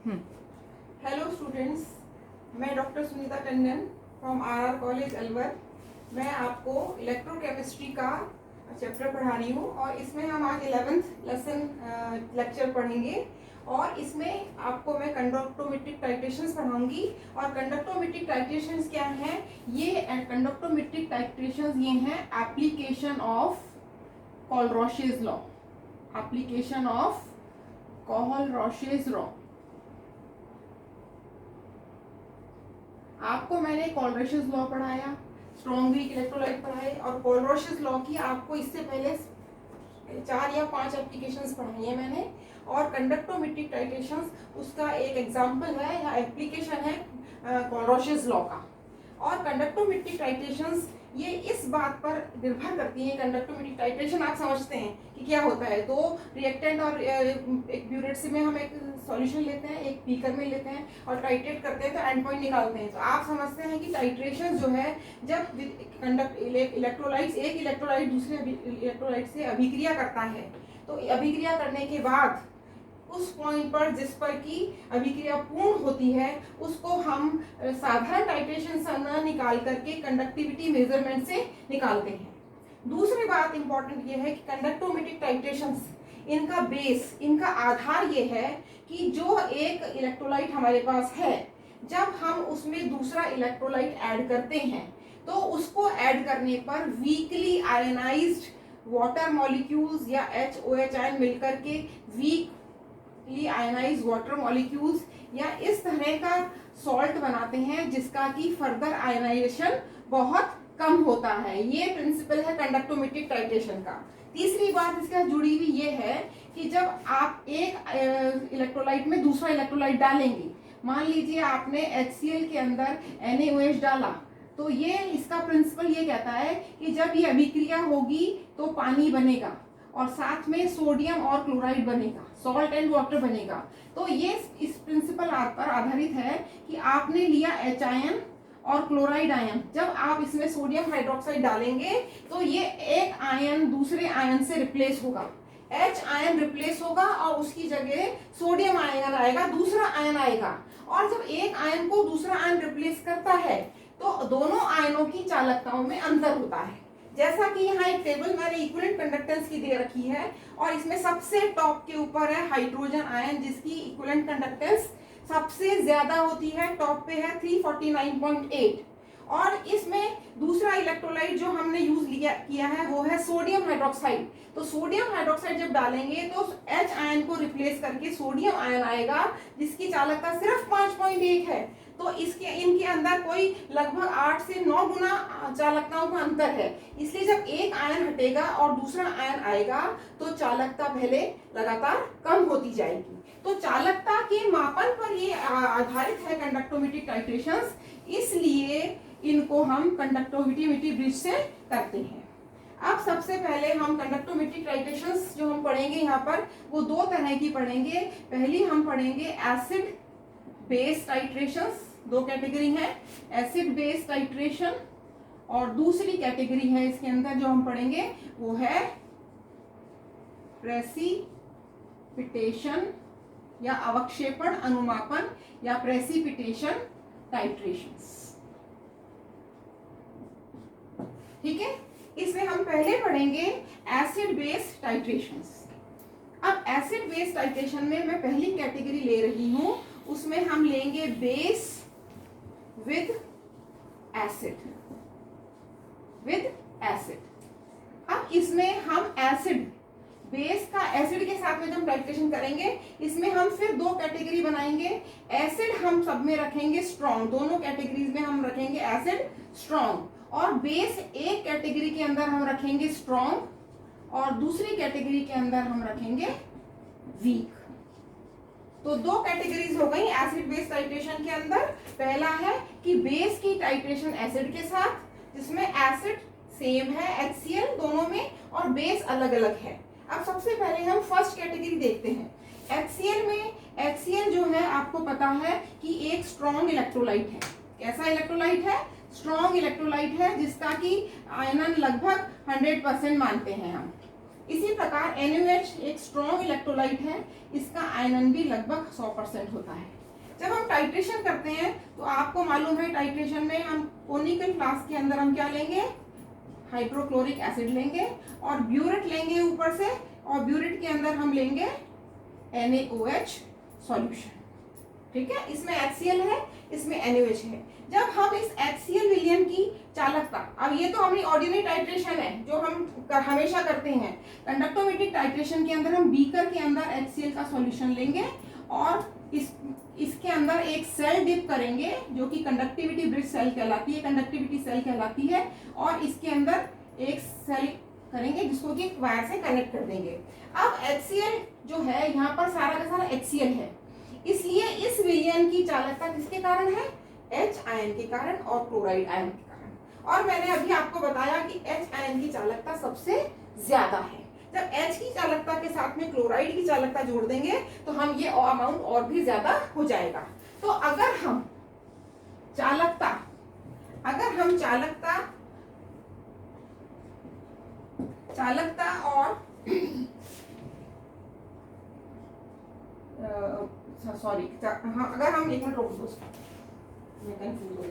Hello students, मैं doctor Sunita Tandon from R college Alwar. मैं आपको इलेक्ट्रोकेमिस्ट्री का चैप्टर पढ़ा रही हूँ और इसमें हम आज 11th लेसन लेक्चर पढ़ेंगे और इसमें आपको मैं कंडक्टोमेट्रिक टाइट्रेशंस पढ़ाऊंगी। और कंडक्टोमेट्रिक टाइट्रेशंस क्या हैं? ये कंडक्टोमेट्रिक टाइट्रेशंस ये हैं application of Kohlrausch's law, application of Kohlrausch's law. आपको मैंने कोलरॉशेस लॉ पढ़ाया, स्ट्रॉन्ग वीक इलेक्ट्रोलाइट पढ़ाए और कोलरॉशेस लॉ की आपको इससे पहले 4 या 5 एप्लीकेशंस पढ़ाई है मैंने। और कंडक्टोमेट्रिक टाइट्रेशंस उसका एक एग्जांपल है या एप्लीकेशन है कोलरॉशेस लॉ का। और कंडक्टोमेट्रिक टाइट्रेशंस ये इस बात पर निर्भर करती है। कंडक्टोमेट्रिक टाइट्रेशन आप समझते हैं कि क्या होता है, 2 रिएक्टेंट और एक ब्यूरेट से में हम एक सॉल्यूशन लेते हैं, एक बीकर में लेते हैं और टाइट्रेट करते हैं तो एंड पॉइंट निकालते हैं। तो आप समझते हैं कि टाइट्रेशन जो है, जब इलेक्ट्रोलाइट्स एक इलेक्ट्रोलाइट दूसरे इलेक्ट्रोलाइट से अभिक्रिया करता है तो अभिक्रिया करने के बाद उस पॉइंट पर जिस पर की अभिक्रिया पूर्ण होती है उसको हम साधारण टाइट्रेशन से न निकाल करके कंडक्टिविटी मेजरमेंट से निकालते हैं। दूसरी बात इंपॉर्टेंट ये है कि कंडक्टोमेट्रिक टाइट्रेशंस इनका बेस, इनका आधार ये है कि जो एक इलेक्ट्रोलाइट हमारे पास है, जब हम उसमें दूसरा इलेक्ट्रोलाइट ऐड करते हैं तो उसको ऐड करने पर वीकली आयनाइज्ड वाटर मॉलिक्यूल्स या HOH आयन मिलकर के वीकली आयनाइज्ड वाटर मॉलिक्यूल्स या इस तरह का सॉल्ट बनाते हैं जिसका कि फर्दर आयनाइजेशन बहुत कम होता है। ये प्रिंसिपल है कंडक्टोमेट्रिक टाइट्रेशन का। तीसरी बात इसके साथ जुड़ी हुई ये है कि जब आप एक इलेक्ट्रोलाइट में दूसरा इलेक्ट्रोलाइट डालेंगे, मान लीजिए आपने HCl के अंदर NaOH डाला, तो ये इसका प्रिंसिपल ये कहता है कि जब ये अभिक्रिया होगी तो पानी बनेगा और साथ में सोडियम और क्लोराइड बनेगा, सॉल्ट एंड वाटर बनेगा। तो ये इस प्रिंसिपल पर आधारित है कि आपने लिया H आयन और क्लोराइड आयन, जब आप इसमें सोडियम हाइड्रोक्साइड डालेंगे तो ये एक आयन दूसरे आयन से रिप्लेस होगा, H आयन रिप्लेस होगा और उसकी जगह सोडियम आयन आएगा, दूसरा आयन आएगा। और जब एक आयन को दूसरा आयन रिप्लेस करता है तो दोनों आयनों की चालकताओं में अंतर होता है। जैसा कि यहाँ एक टेबल मैंने इक्विवेलेंट कंडक्टेंस की दे रखी है और इसमें सबसे टॉप के ऊपर है हाइड्रोजन आयन जिसकी इक्विवेलेंट कंडक्टेंस सबसे ज्यादा होती है, टॉप पे है 349.8। और इसमें दूसरा इलेक्ट्रोलाइट जो हमने यूज किया है वो है सोडियम हाइड्रोक्साइड। तो सोडियम हाइड्रोक्साइड जब डालेंगे तो H आयन को रिप्लेस करके सोडियम आयन आएगा जिसकी चालकता सिर्फ 5.1 है। तो इनके अंदर कोई लगभग 8 से 9 गुना चालकताओं का अंतर है। इसलिए जब एक आयन हटेगा और दूसरा आयन आएगा तो चालकता पहले लगातार कम होती जाएगी। तो चालकता के मापन पर ये आधारित है कंडक्टोमेट्रिक टाइट्रेशंस, इसलिए इनको हम कंडक्टिविटी ब्रिज से करते हैं। अब सबसे पहले हम कंडक्टोमेट्रिक टाइट्रेशंस जो हम पढ़ेंगे यहाँ पर वो 2 तरह की पढ़ेंगे। पहली हम पढ़ेंगे एसिड बेस टाइट्रेशंस, 2 कैटेगरी है, एसिड बेस टाइट्रेशन, और दूसरी कैटेगरी है इसके अंदर जो हम पढ़ेंगे वो है प्रेसिपिटेशन या अवक्षेपण अनुमापन या प्रेसिपिटेशन टाइट्रेशंस। ठीक है, इसमें हम पहले पढ़ेंगे एसिड बेस टाइट्रेशंस। अब एसिड बेस टाइट्रेशन में मैं पहली कैटेगरी ले रही हूं, उसमें हम लेंगे बेस विद एसिड, अब इसमें हम एसिड बेस का एसिड के साथ में जब टाइट्रेशन करेंगे इसमें हम फिर 2 कैटेगरी बनाएंगे। एसिड हम सब में रखेंगे स्ट्रॉन्ग, दोनों कैटेगरीज में हम रखेंगे एसिड स्ट्रॉन्ग, और बेस एक कैटेगरी के अंदर हम रखेंगे स्ट्रॉन्ग और दूसरी कैटेगरी के अंदर हम रखेंगे वीक। तो 2 कैटेगरीज हो गई एसिड बेस टाइट्रेशन के अंदर। पहला है कि बेस की टाइट्रेशन एसिड के साथ जिसमें एसिड सेम है HCl दोनों में और बेस अलग अलग है। अब सबसे पहले हम फर्स्ट कैटेगरी देखते हैं। HCl जो है आपको पता है कि एक स्ट्रॉन्ग इलेक्ट्रोलाइट है। कैसा इलेक्ट्रोलाइट है? स्ट्रॉन्ग इलेक्ट्रोलाइट है जिसका कि आयनन लगभग 100% मानते हैं हम। इसी प्रकार NaOH एक स्ट्रॉन्ग इलेक्ट्रोलाइट है, इसका आयनन भी लगभग 100% होता है। जब हम टाइट्रेशन करते हैं तो आपको मालूम है टाइट्रेशन में हम कोनिकल फ्लास्क के अंदर हम क्या लेंगे, हाइड्रोक्लोरिक एसिड लेंगे और ब्यूरेट लेंगे ऊपर से, और ब्यूरेट के अंदर हम लेंगे NaOH सॉल्यूशन। ठीक है, इसमें HCl है, इसमें NaOH है। जब हम इस HCl विलयन की चालकता, अब ये तो हमारी ऑर्डिनरी टाइट्रेशन है जो हम हमेशा करते हैं। कंडक्टोमेट्रिक टाइट्रेशन के अंदर हम बीकर के अंदर HCl का सॉल्यूशन लेंगे और इसके अंदर एक सेल डिप करेंगे जो कि कंडक्टिविटी ब्रिज सेल कहलाती है, कंडक्टिविटी सेल कहलाती है, और इसके अंदर एक सेल करेंगे जिसको कि वायर से कनेक्ट कर देंगे। अब HCl जो है यहाँ पर सारा का सारा HCl है, इसलिए इस विलयन की चालकता किसके कारण है, H आयन के कारण और क्लोराइड आयन के कारण। और मैंने अभी आपको बताया कि H आयन की चालकता सबसे ज्यादा है। जब H की चालकता के साथ में क्लोराइड की चालकता जोड़ देंगे तो हम ये अमाउंट और भी ज्यादा हो जाएगा। तो अगर हम चालकता और सॉरी, हाँ, अगर हम एक मिनट रोक दो, मैं कंफ्यूज हो गई।